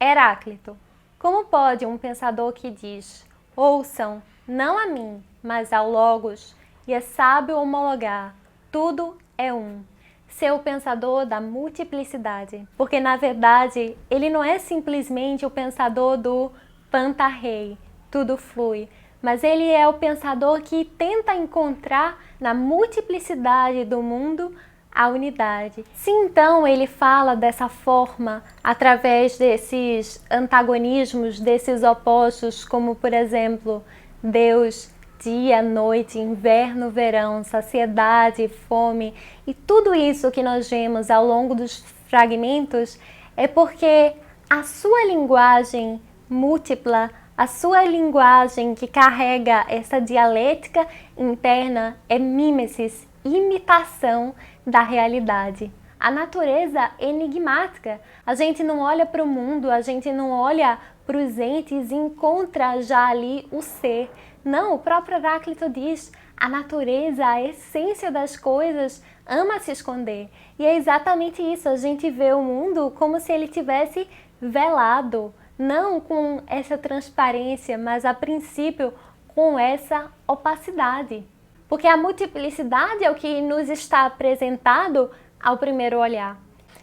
Heráclito, como pode um pensador que diz, ouçam, não a mim, mas ao Logos, e é sábio homologar, tudo é um, ser o pensador da multiplicidade? Porque, na verdade, ele não é simplesmente o pensador do pantarrei, tudo flui, mas ele é o pensador que tenta encontrar na multiplicidade do mundo a unidade. Se então ele fala dessa forma, através desses antagonismos, desses opostos, como por exemplo, Deus, dia, noite, inverno, verão, saciedade, fome, e tudo isso que nós vemos ao longo dos fragmentos, é porque a sua linguagem múltipla, a sua linguagem que carrega essa dialética interna é mimesis, imitação da realidade. A natureza é enigmática. A gente não olha para o mundo, a gente não olha para os entes e encontra já ali o ser. Não, o próprio Heráclito diz, a natureza, a essência das coisas, ama se esconder. E é exatamente isso, a gente vê o mundo como se ele tivesse velado, não com essa transparência, mas a princípio com essa opacidade. Porque a multiplicidade é o que nos está apresentado ao primeiro olhar.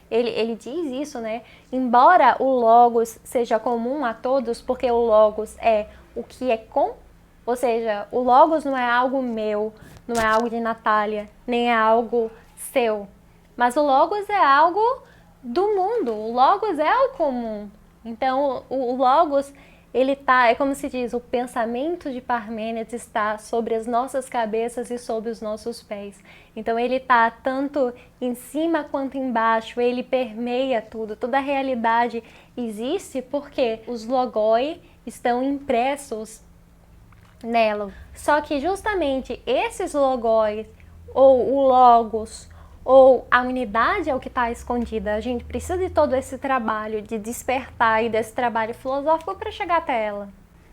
Ele diz isso, né? Embora o Logos seja comum a todos, porque o Logos é o que é com, ou seja, o Logos não é algo meu, não é algo de Natália, nem é algo seu. Mas o Logos é algo do mundo, o Logos é o comum. Então, o Logos, ele tá, é como se diz, o pensamento de Parmênides está sobre as nossas cabeças e sobre os nossos pés. Então ele está tanto em cima quanto embaixo, ele permeia tudo, toda a realidade existe porque os logoi estão impressos nela. Só que justamente esses logoi, ou o logos, ou a unidade é o que está escondida. A gente precisa de todo esse trabalho de despertar e desse trabalho filosófico para chegar até ela.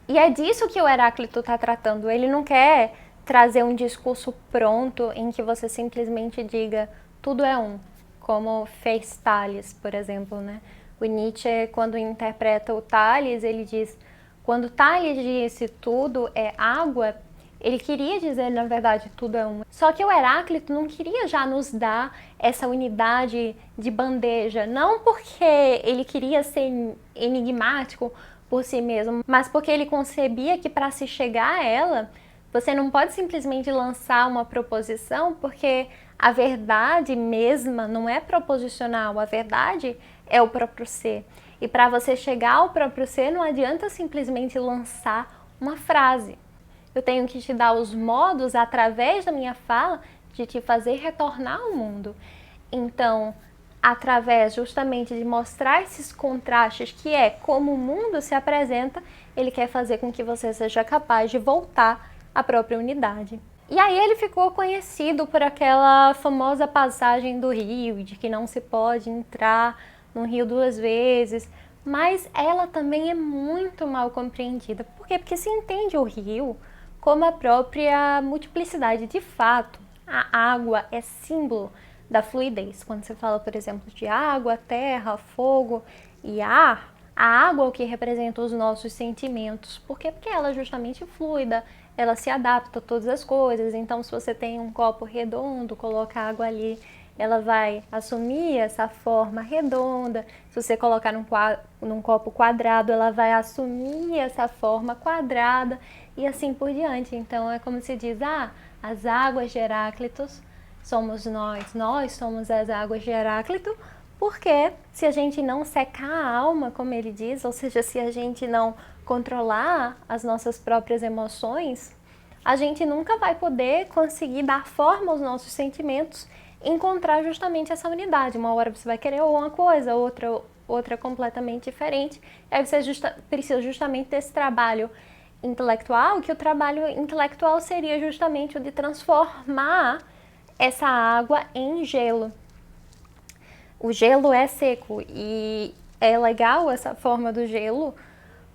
E é disso que o Heráclito está tratando. Ele não quer trazer um discurso pronto em que você simplesmente diga tudo é um, como fez Tales, por exemplo, né? O Nietzsche, quando interpreta o Tales, ele diz, quando Tales disse tudo é água, ele queria dizer, na verdade, tudo é um. Só que o Heráclito não queria já nos dar essa unidade de bandeja, não porque ele queria ser enigmático por si mesmo, mas porque ele concebia que para se chegar a ela, você não pode simplesmente lançar uma proposição, porque a verdade mesma não é proposicional, a verdade é o próprio ser. E para você chegar ao próprio ser, não adianta simplesmente lançar uma frase. Eu tenho que te dar os modos, através da minha fala, de te fazer retornar ao mundo. Então, através justamente de mostrar esses contrastes, que é como o mundo se apresenta, ele quer fazer com que você seja capaz de voltar à própria unidade. E aí ele ficou conhecido por aquela famosa passagem do rio, de que não se pode entrar no rio duas vezes, mas ela também é muito mal compreendida. Por quê? Porque se entende o rio como a própria multiplicidade. De fato, a água é símbolo da fluidez. Quando você fala, por exemplo, de água, terra, fogo e ar, a água é o que representa os nossos sentimentos. Por quê? Porque ela é justamente fluida, ela se adapta a todas as coisas. Então, se você tem um copo redondo, coloca água ali, ela vai assumir essa forma redonda. Se você colocar num copo quadrado, ela vai assumir essa forma quadrada e assim por diante. Então é como se diz, as águas de Heráclito somos nós somos as águas de Heráclito, porque se a gente não secar a alma, como ele diz, ou seja, se a gente não controlar as nossas próprias emoções, a gente nunca vai poder conseguir dar forma aos nossos sentimentos, encontrar justamente essa unidade. Uma hora você vai querer uma coisa, outra completamente diferente. Aí você precisa justamente desse trabalho intelectual, que o trabalho intelectual seria justamente o de transformar essa água em gelo. O gelo é seco e é legal essa forma do gelo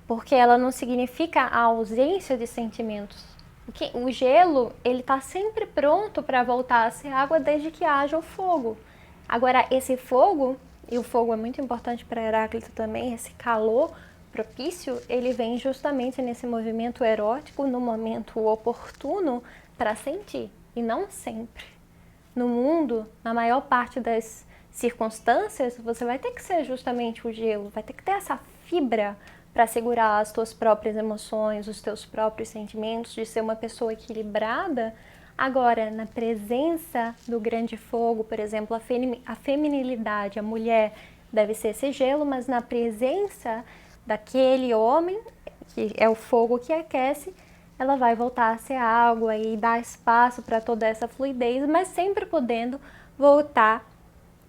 porque ela não significa a ausência de sentimentos. O gelo, ele está sempre pronto para voltar a ser água desde que haja o fogo. Agora, esse fogo, e o fogo é muito importante para Heráclito também, esse calor propício, ele vem justamente nesse movimento erótico, no momento oportuno para sentir, e não sempre. No mundo, na maior parte das circunstâncias, você vai ter que ser justamente o gelo, vai ter que ter essa fibra para segurar as tuas próprias emoções, os teus próprios sentimentos, de ser uma pessoa equilibrada. Agora, na presença do grande fogo, por exemplo, a feminilidade, a mulher deve ser esse gelo, mas na presença daquele homem, que é o fogo que aquece, ela vai voltar a ser água e dar espaço para toda essa fluidez, mas sempre podendo voltar,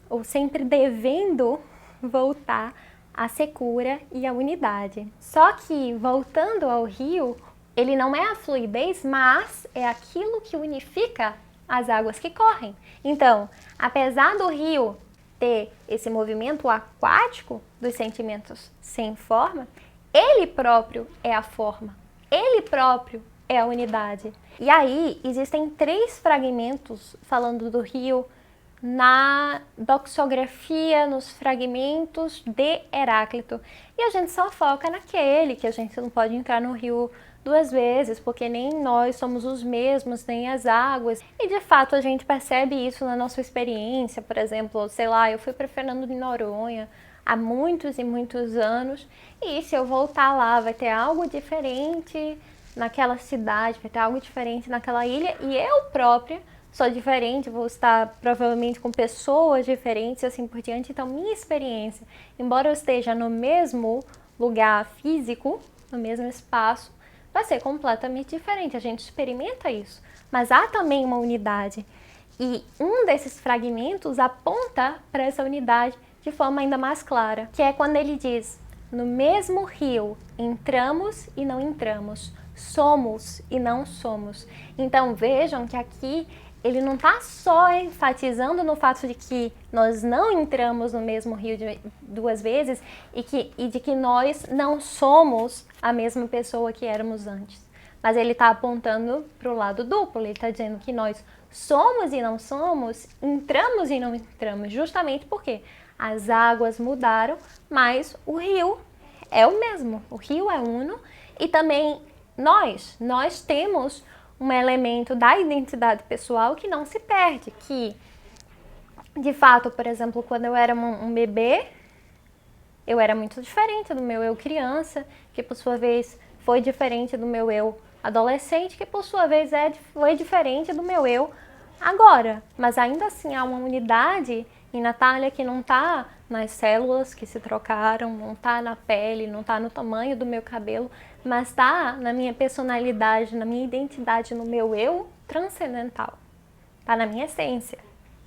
ou sempre devendo voltar à secura e à unidade. Só que, voltando ao rio, ele não é a fluidez, mas é aquilo que unifica as águas que correm. Então, apesar do rio ter esse movimento aquático dos sentimentos sem forma, ele próprio é a forma, ele próprio é a unidade. E aí, existem 3 fragmentos falando do rio na doxografia, nos fragmentos de Heráclito. E a gente só foca naquele, que a gente não pode entrar no rio 2 vezes, porque nem nós somos os mesmos, nem as águas. E de fato a gente percebe isso na nossa experiência. Por exemplo, sei lá, eu fui para Fernando de Noronha há muitos e muitos anos, e se eu voltar lá vai ter algo diferente naquela cidade, vai ter algo diferente naquela ilha, e eu própria sou diferente, vou estar provavelmente com pessoas diferentes e assim por diante. Então, minha experiência, embora eu esteja no mesmo lugar físico, no mesmo espaço, vai ser completamente diferente. A gente experimenta isso, mas há também uma unidade. E um desses fragmentos aponta para essa unidade de forma ainda mais clara, que é quando ele diz: no mesmo rio entramos e não entramos, somos e não somos. Então, vejam que aqui ele não está só enfatizando no fato de que nós não entramos no mesmo rio 2 vezes e de que nós não somos a mesma pessoa que éramos antes. Mas ele está apontando para o lado duplo, ele está dizendo que nós somos e não somos, entramos e não entramos, justamente porque as águas mudaram, mas o rio é o mesmo, o rio é uno, e também nós temos um elemento da identidade pessoal que não se perde, que, de fato, por exemplo, quando eu era um bebê, eu era muito diferente do meu eu criança, que por sua vez foi diferente do meu eu adolescente, que por sua vez foi diferente do meu eu agora. Mas ainda assim há uma unidade em Natália que não está nas células que se trocaram, não está na pele, não está no tamanho do meu cabelo, mas está na minha personalidade, na minha identidade, no meu eu transcendental, está na minha essência.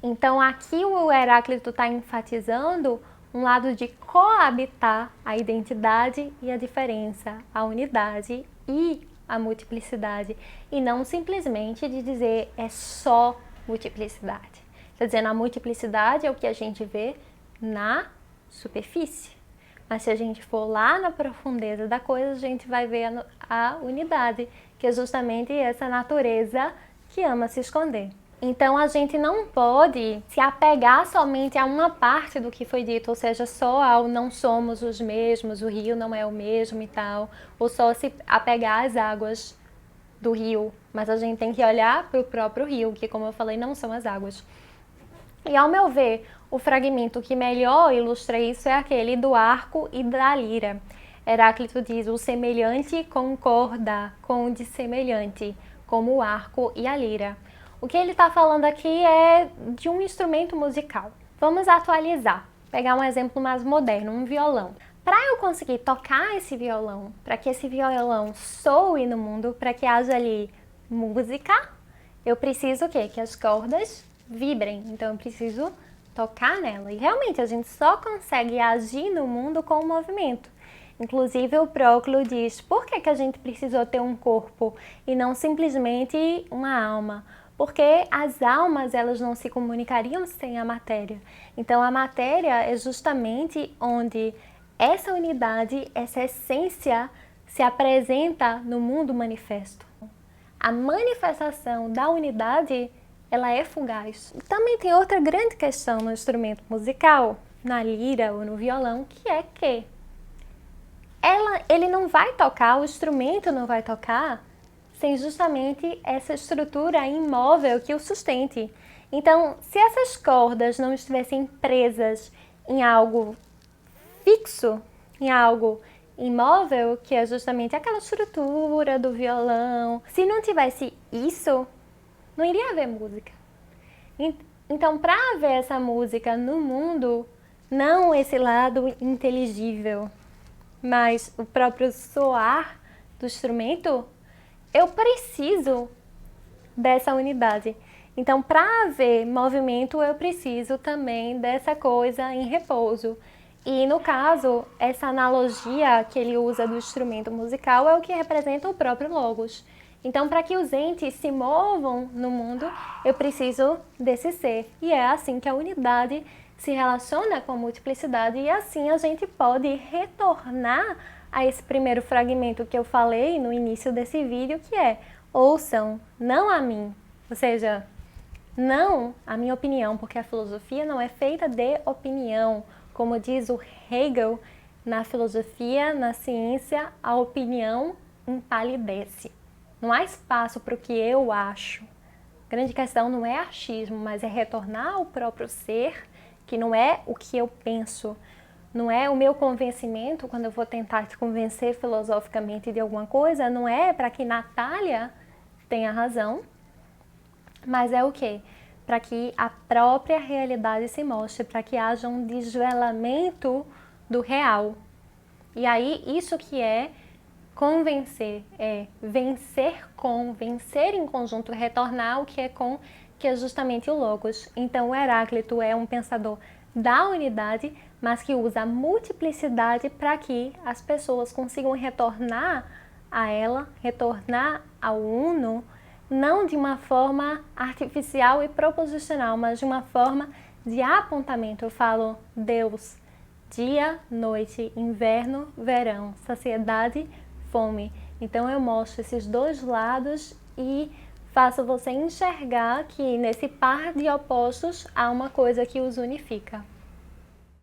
Então aqui o Heráclito está enfatizando um lado de coabitar a identidade e a diferença, a unidade e a multiplicidade, e não simplesmente de dizer é só multiplicidade. Quer dizer, na multiplicidade é o que a gente vê na superfície. Mas se a gente for lá na profundeza da coisa, a gente vai ver a unidade, que é justamente essa natureza que ama se esconder. Então a gente não pode se apegar somente a uma parte do que foi dito, ou seja, só ao não somos os mesmos, o rio não é o mesmo e tal, ou só se apegar às águas do rio. Mas a gente tem que olhar para o próprio rio, que, como eu falei, não são as águas. E ao meu ver, o fragmento que melhor ilustra isso é aquele do arco e da lira. Heráclito diz: o semelhante concorda com o dissemelhante, como o arco e a lira. O que ele está falando aqui é de um instrumento musical. Vamos atualizar, pegar um exemplo mais moderno, um violão. Para eu conseguir tocar esse violão, para que esse violão soe no mundo, para que haja ali música, eu preciso o quê? Que as cordas vibrem, então eu preciso tocar nela. E realmente a gente só consegue agir no mundo com o movimento. Inclusive o Próclo diz: por que a gente precisou ter um corpo e não simplesmente uma alma? Porque as almas, elas não se comunicariam sem a matéria. Então a matéria é justamente onde essa unidade, essa essência se apresenta no mundo manifesto. A manifestação da unidade, ela é fugaz. Também tem outra grande questão no instrumento musical, na lira ou no violão, que é que ele não vai tocar, o instrumento não vai tocar sem justamente essa estrutura imóvel que o sustente. Então, se essas cordas não estivessem presas em algo fixo, em algo imóvel, que é justamente aquela estrutura do violão, se não tivesse isso, não iria haver música. Então, para haver essa música no mundo, não esse lado inteligível, mas o próprio soar do instrumento, eu preciso dessa unidade. Então, para haver movimento, eu preciso também dessa coisa em repouso. E no caso, essa analogia que ele usa do instrumento musical é o que representa o próprio Logos. Então, para que os entes se movam no mundo, eu preciso desse ser. E é assim que a unidade se relaciona com a multiplicidade, e assim a gente pode retornar a esse primeiro fragmento que eu falei no início desse vídeo, que é: ouçam, não a mim. Ou seja, não a minha opinião, porque a filosofia não é feita de opinião. Como diz o Hegel, na filosofia, na ciência, a opinião empalidece. Não há espaço para o que eu acho. A grande questão não é achismo, mas é retornar ao próprio ser, que não é o que eu penso, não é o meu convencimento. Quando eu vou tentar te convencer filosoficamente de alguma coisa, não é para que Natália tenha razão, mas é o quê? Para que a própria realidade se mostre, para que haja um desvelamento do real. E aí, isso que é convencer, é vencer em conjunto, retornar ao que é com, que é justamente o Logos. Então, o Heráclito é um pensador da unidade, mas que usa a multiplicidade para que as pessoas consigam retornar a ela, retornar ao Uno, não de uma forma artificial e proposicional, mas de uma forma de apontamento. Eu falo Deus, dia, noite, inverno, verão, saciedade, fome. Então eu mostro esses dois lados e faço você enxergar que nesse par de opostos há uma coisa que os unifica.